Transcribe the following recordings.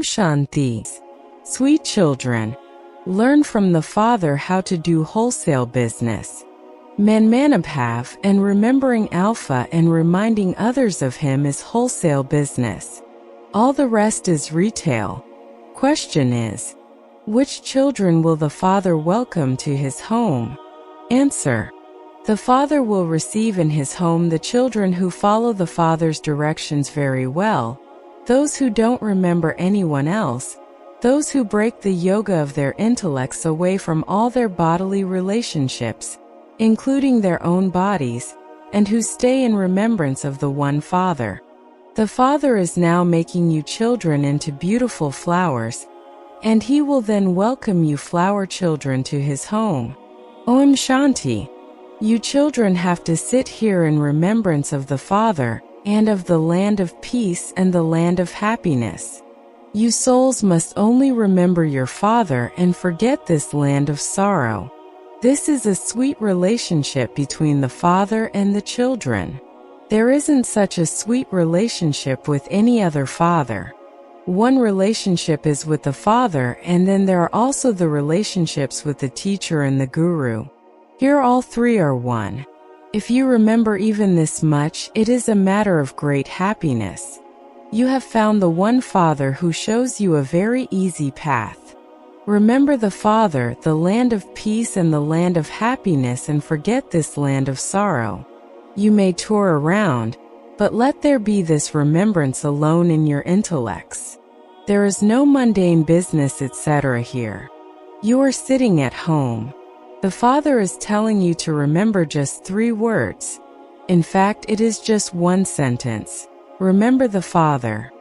Shanti. Sweet children, learn from the Father how to do wholesale business. Manmanabhav and remembering Alpha and reminding others of him is wholesale business. All the rest is retail. Question is, which children will the Father welcome to his home? Answer: the Father will receive in his home the children who follow the Father's directions very well, those who don't remember anyone else, those who break the yoga of their intellects away from all their bodily relationships, including their own bodies, and who stay in remembrance of the one Father. The Father is now making you children into beautiful flowers, and he will then welcome you flower children to his home. Om Shanti. You children have to sit here in remembrance of the Father, and of the land of peace and the land of happiness. You souls must only remember your Father and forget this land of sorrow. This is a sweet relationship between the Father and the children. There isn't such a sweet relationship with any other father. One relationship is with the Father, and then there are also the relationships with the teacher and the guru. Here all three are one. If you remember even this much, it is a matter of great happiness. You have found the one Father who shows you a very easy path. Remember the Father, the land of peace and the land of happiness, and forget this land of sorrow. You may tour around, but let there be this remembrance alone in your intellects. There is no mundane business etc. here. You are sitting at home. The Father is telling you to remember just 3 words. In fact, it is just one sentence. Remember the Father.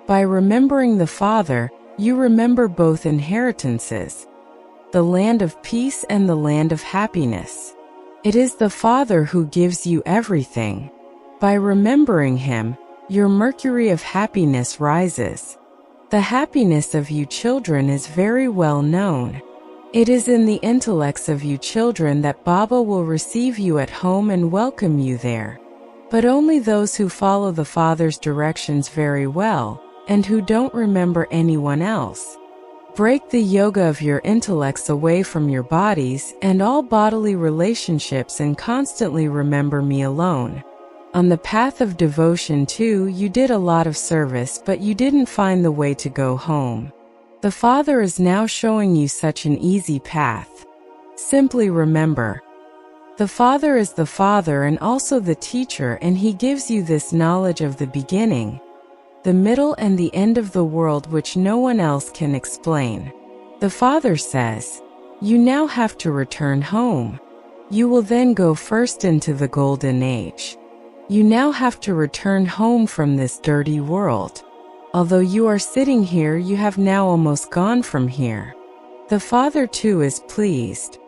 By remembering the Father, you remember both inheritances, the land of peace and the land of happiness. It is the Father who gives you everything. By remembering him, your mercury of happiness rises. The happiness of you children is very well known. It is in the intellects of you children that Baba will receive you at home and welcome you there. But only those who follow the Father's directions very well, and who don't remember anyone else. Break the yoga of your intellects away from your bodies and all bodily relationships and constantly remember me alone. On the path of devotion too, you did a lot of service, but you didn't find the way to go home. The Father is now showing you such an easy path. Simply remember, the Father is the Father and also the teacher, and he gives you this knowledge of the beginning, the middle and the end of the world which no one else can explain. The Father says, you now have to return home. You will then go first into the golden age. You now have to return home from this dirty world. Although you are sitting here, you have now almost gone from here. The Father too is pleased.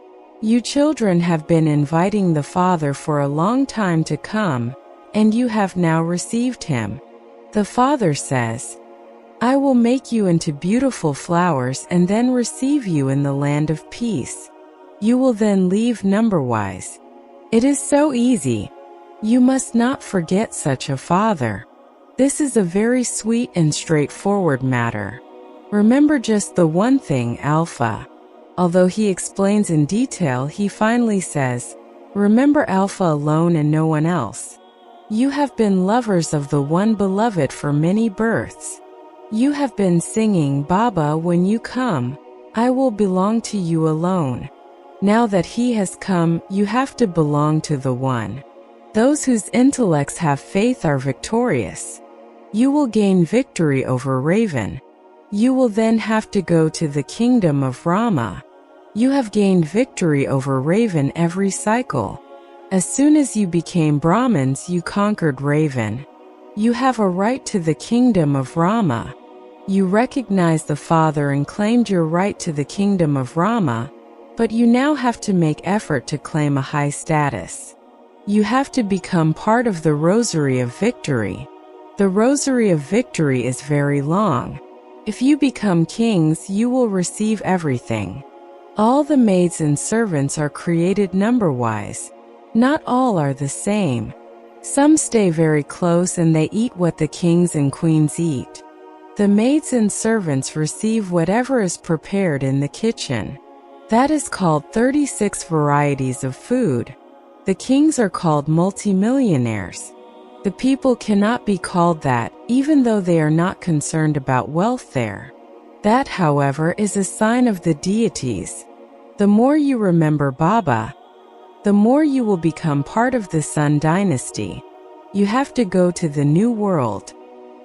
You children have been inviting the Father for a long time to come, and you have now received him. The Father says, I will make you into beautiful flowers and then receive you in the land of peace. You will then leave number-wise. It is so easy. You must not forget such a Father. This is a very sweet and straightforward matter. Remember just the one thing, Alpha. Although he explains in detail, he finally says, remember Alpha alone and no one else. You have been lovers of the one beloved for many births. You have been singing, Baba, when you come, I will belong to you alone. Now that he has come, you have to belong to the one. Those whose intellects have faith are victorious. You will gain victory over Raven. You will then have to go to the kingdom of Rama. You have gained victory over Raven every cycle. As soon as you became Brahmins, you conquered Raven. You have a right to the kingdom of Rama. You recognized the Father and claimed your right to the kingdom of Rama, but you now have to make effort to claim a high status. You have to become part of the Rosary of Victory. The Rosary of Victory is very long. If you become kings, you will receive everything. All the maids and servants are created number-wise. Not all are the same. Some stay very close and they eat what the kings and queens eat. The maids and servants receive whatever is prepared in the kitchen. That is called 36 varieties of food. The kings are called multimillionaires. The people cannot be called that, even though they are not concerned about wealth there. That, however, is a sign of the deities. The more you remember Baba, the more you will become part of the Sun dynasty. You have to go to the new world.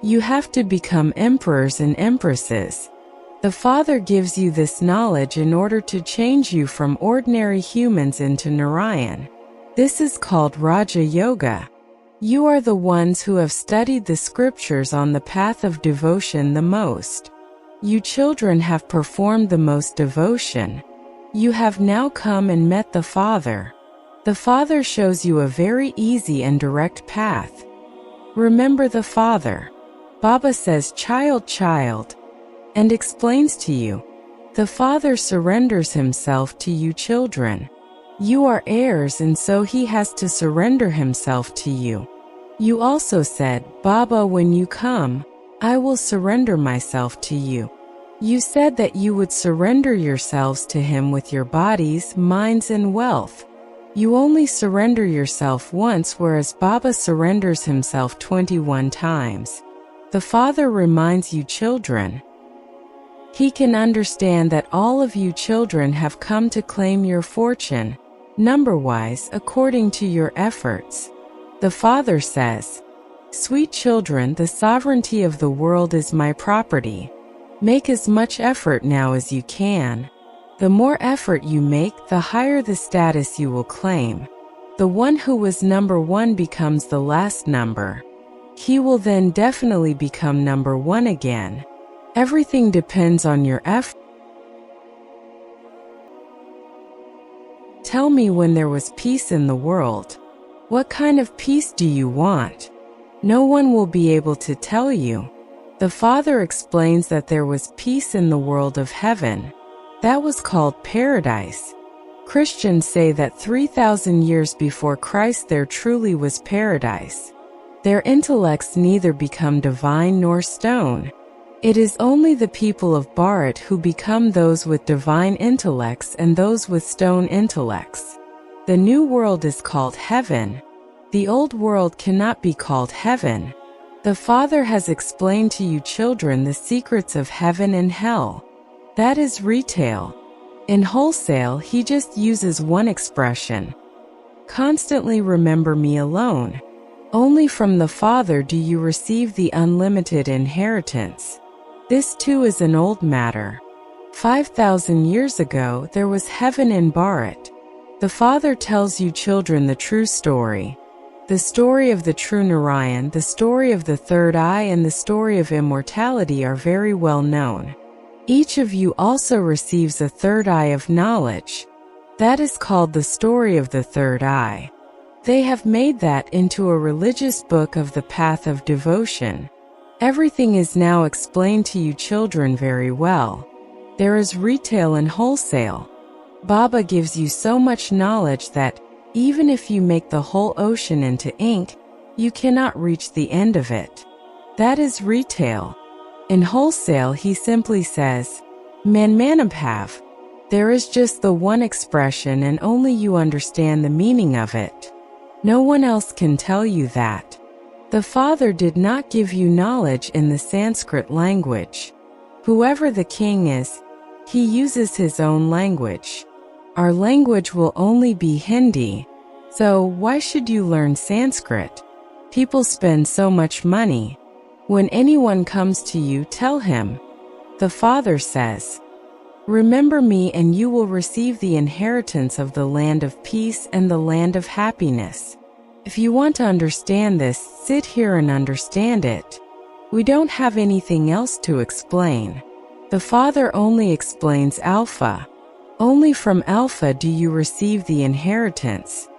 You have to become emperors and empresses. The Father gives you this knowledge in order to change you from ordinary humans into Narayan. This is called Raja Yoga. You are the ones who have studied the scriptures on the path of devotion the most. You children have performed the most devotion. You have now come and met the Father. The Father shows you a very easy and direct path. Remember the Father. Baba says, "Child, child," and explains to you. The Father surrenders himself to you children. You are heirs, and so he has to surrender himself to you. You also said, "Baba, when you come, I will surrender myself to you." You said that you would surrender yourselves to him with your bodies, minds, and wealth. You only surrender yourself once, whereas Baba surrenders himself 21 times. The Father reminds you children. He can understand that all of you children have come to claim your fortune, number-wise, according to your efforts. The Father says, "Sweet children, the sovereignty of the world is my property. Make as much effort now as you can. The more effort you make, the higher the status you will claim. The one who was number one becomes the last number. He will then definitely become number one again. Everything depends on your effort." Tell me when there was peace in the world. What kind of peace do you want? No one will be able to tell you. The Father explains that there was peace in the world of heaven. That was called paradise. Christians say that 3,000 years before Christ there truly was paradise. Their intellects neither become divine nor stone. It is only the people of Bharat who become those with divine intellects and those with stone intellects. The new world is called heaven. The old world cannot be called heaven. The Father has explained to you children the secrets of heaven and hell. That is retail. In wholesale, he just uses one expression. Constantly remember me alone. Only from the Father do you receive the unlimited inheritance. This too is an old matter. 5,000 years ago, there was heaven in Bharat. The Father tells you children the true story. The story of the true Narayan, the story of the third eye, and the story of immortality are very well known. Each of you also receives a third eye of knowledge. That is called the story of the third eye. They have made that into a religious book of the path of devotion. Everything is now explained to you children very well. There is retail and wholesale. Baba gives you so much knowledge that, even if you make the whole ocean into ink, you cannot reach the end of it. That is retail. In wholesale, he simply says, "Man-manabhav." There is just the one expression and only you understand the meaning of it. No one else can tell you that. The Father did not give you knowledge in the Sanskrit language. Whoever the king is, he uses his own language. Our language will only be Hindi. So why should you learn Sanskrit? People spend so much money. When anyone comes to you, tell him. The Father says, "Remember me and you will receive the inheritance of the land of peace and the land of happiness." If you want to understand this, sit here and understand it. We don't have anything else to explain. The Father only explains Alpha. Only from Alpha do you receive the inheritance.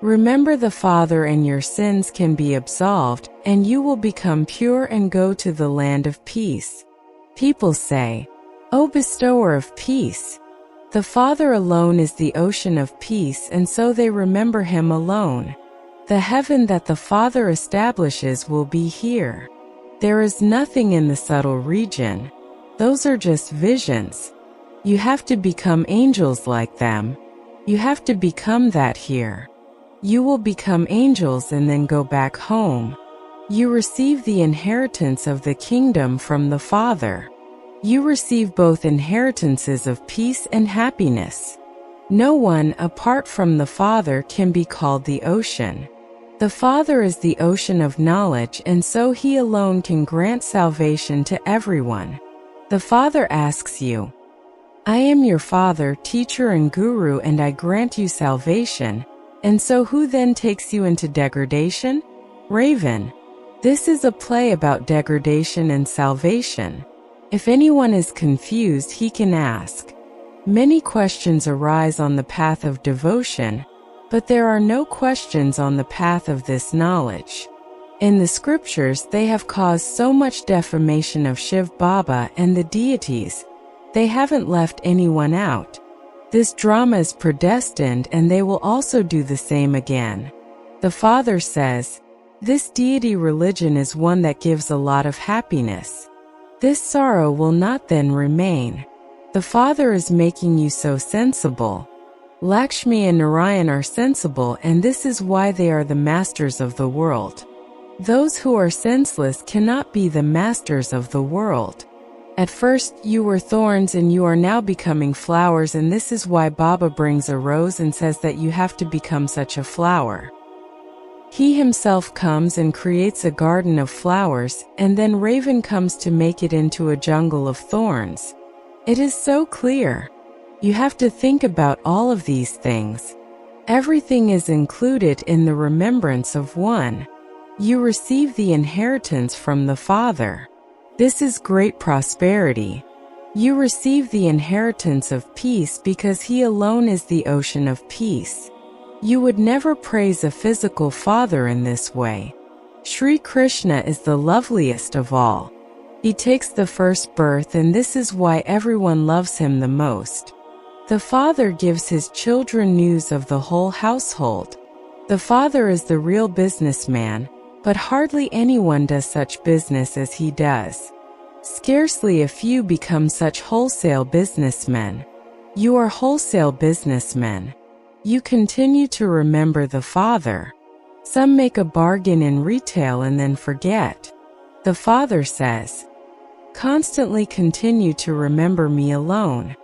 Remember the Father and your sins can be absolved, and you will become pure and go to the land of peace. People say, "O bestower of peace." The Father alone is the ocean of peace, and so they remember him alone. The heaven that the Father establishes will be here. There is nothing in the subtle region. Those are just visions. You have to become angels like them. You have to become that here. You will become angels and then go back home. You receive the inheritance of the kingdom from the Father. You receive both inheritances of peace and happiness. No one, apart from the Father, can be called the ocean. The Father is the ocean of knowledge, and so He alone can grant salvation to everyone. The Father asks you, I am your Father, teacher and guru, and I grant you salvation. And so who then takes you into degradation? Raven. This is a play about degradation and salvation. If anyone is confused, he can ask. Many questions arise on the path of devotion, but there are no questions on the path of this knowledge. In the scriptures, they have caused so much defamation of Shiv Baba and the deities. They haven't left anyone out. This drama is predestined, and they will also do the same again. The Father says, this deity religion is one that gives a lot of happiness. This sorrow will not then remain. The Father is making you so sensible. Lakshmi and Narayan are sensible, and this is why they are the masters of the world. Those who are senseless cannot be the masters of the world. At first you were thorns and you are now becoming flowers, and this is why Baba brings a rose and says that you have to become such a flower. He himself comes and creates a garden of flowers, and then Raven comes to make it into a jungle of thorns. It is so clear. You have to think about all of these things. Everything is included in the remembrance of one. You receive the inheritance from the Father. This is great prosperity. You receive the inheritance of peace because He alone is the ocean of peace. You would never praise a physical father in this way. Sri Krishna is the loveliest of all. He takes the first birth, and this is why everyone loves him the most. The Father gives his children news of the whole household. The Father is the real businessman, but hardly anyone does such business as he does. Scarcely a few become such wholesale businessmen. You are wholesale businessmen. You continue to remember the Father. Some make a bargain in retail and then forget. The Father says, constantly continue to remember me alone.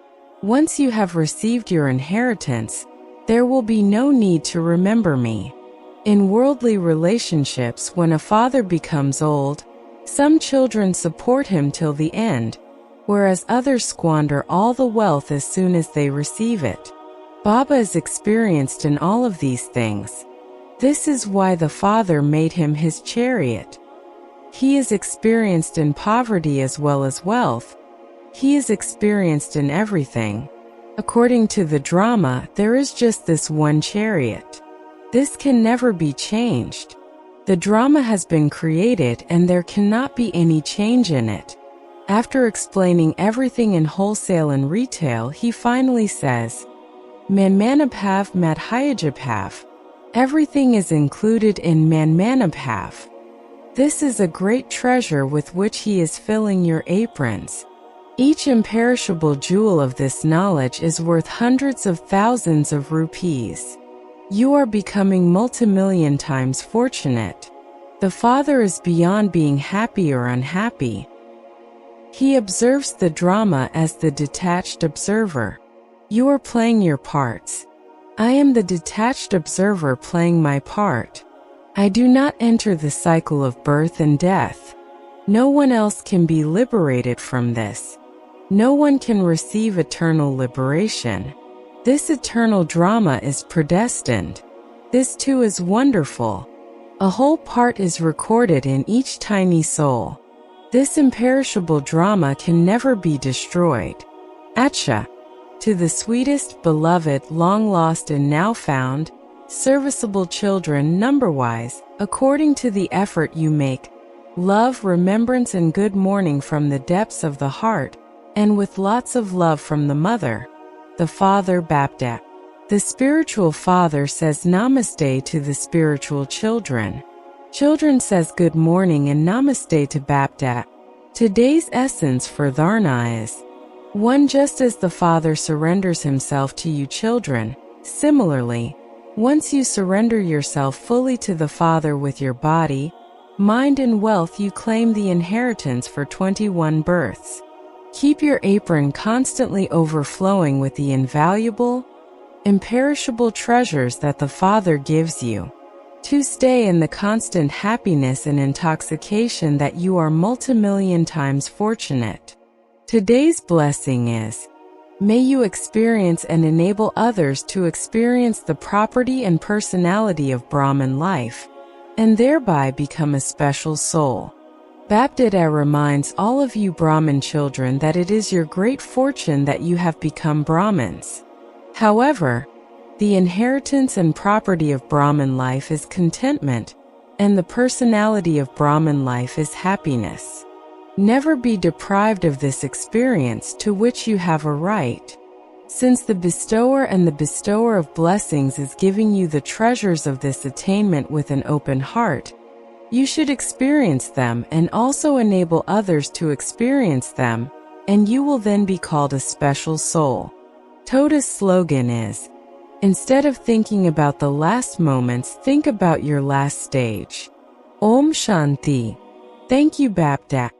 Once you have received your inheritance, there will be no need to remember me. In worldly relationships, when a father becomes old, some children support him till the end, whereas others squander all the wealth as soon as they receive it. Baba is experienced in all of these things. This is why the Father made him his chariot. He is experienced in poverty as well as wealth. He is experienced in everything. According to the drama, there is just this one chariot. This can never be changed. The drama has been created and there cannot be any change in it. After explaining everything in wholesale and retail, he finally says, Manmanabhav Madhyajabhav. Everything is included in Manmanabhav. This is a great treasure with which he is filling your aprons. Each imperishable jewel of this knowledge is worth hundreds of thousands of rupees. You are becoming multimillion times fortunate. The Father is beyond being happy or unhappy. He observes the drama as the detached observer. You are playing your parts. I am the detached observer playing my part. I do not enter the cycle of birth and death. No one else can be liberated from this. No one can receive eternal liberation. This eternal drama is predestined. This too is wonderful. A whole part is recorded in each tiny soul. This imperishable drama can never be destroyed. Acha. To the sweetest, beloved, long-lost and now found, serviceable children number-wise, according to the effort you make, love, remembrance and good morning from the depths of the heart, and with lots of love from the Mother, the Father Bapta. The spiritual father says Namaste to the spiritual children. Children says good morning and namaste to Bapda. Today's essence for Dharna is 1. Just as the Father surrenders himself to you children, similarly, once you surrender yourself fully to the Father with your body, mind and wealth, you claim the inheritance for 21 births. Keep your apron constantly overflowing with the invaluable, imperishable treasures that the Father gives you. To stay in the constant happiness and intoxication that you are multimillion times fortunate. Today's blessing is, may you experience and enable others to experience the property and personality of Brahman life, and thereby become a special soul. Bapdada reminds all of you Brahman children that it is your great fortune that you have become Brahmins. However, the inheritance and property of Brahman life is contentment, and the personality of Brahman life is happiness. Never be deprived of this experience to which you have a right. Since the bestower and the bestower of blessings is giving you the treasures of this attainment with an open heart, you should experience them and also enable others to experience them, and you will then be called a special soul. Toda's slogan is, instead of thinking about the last moments, think about your last stage. Om Shanti. Thank you, Bapda.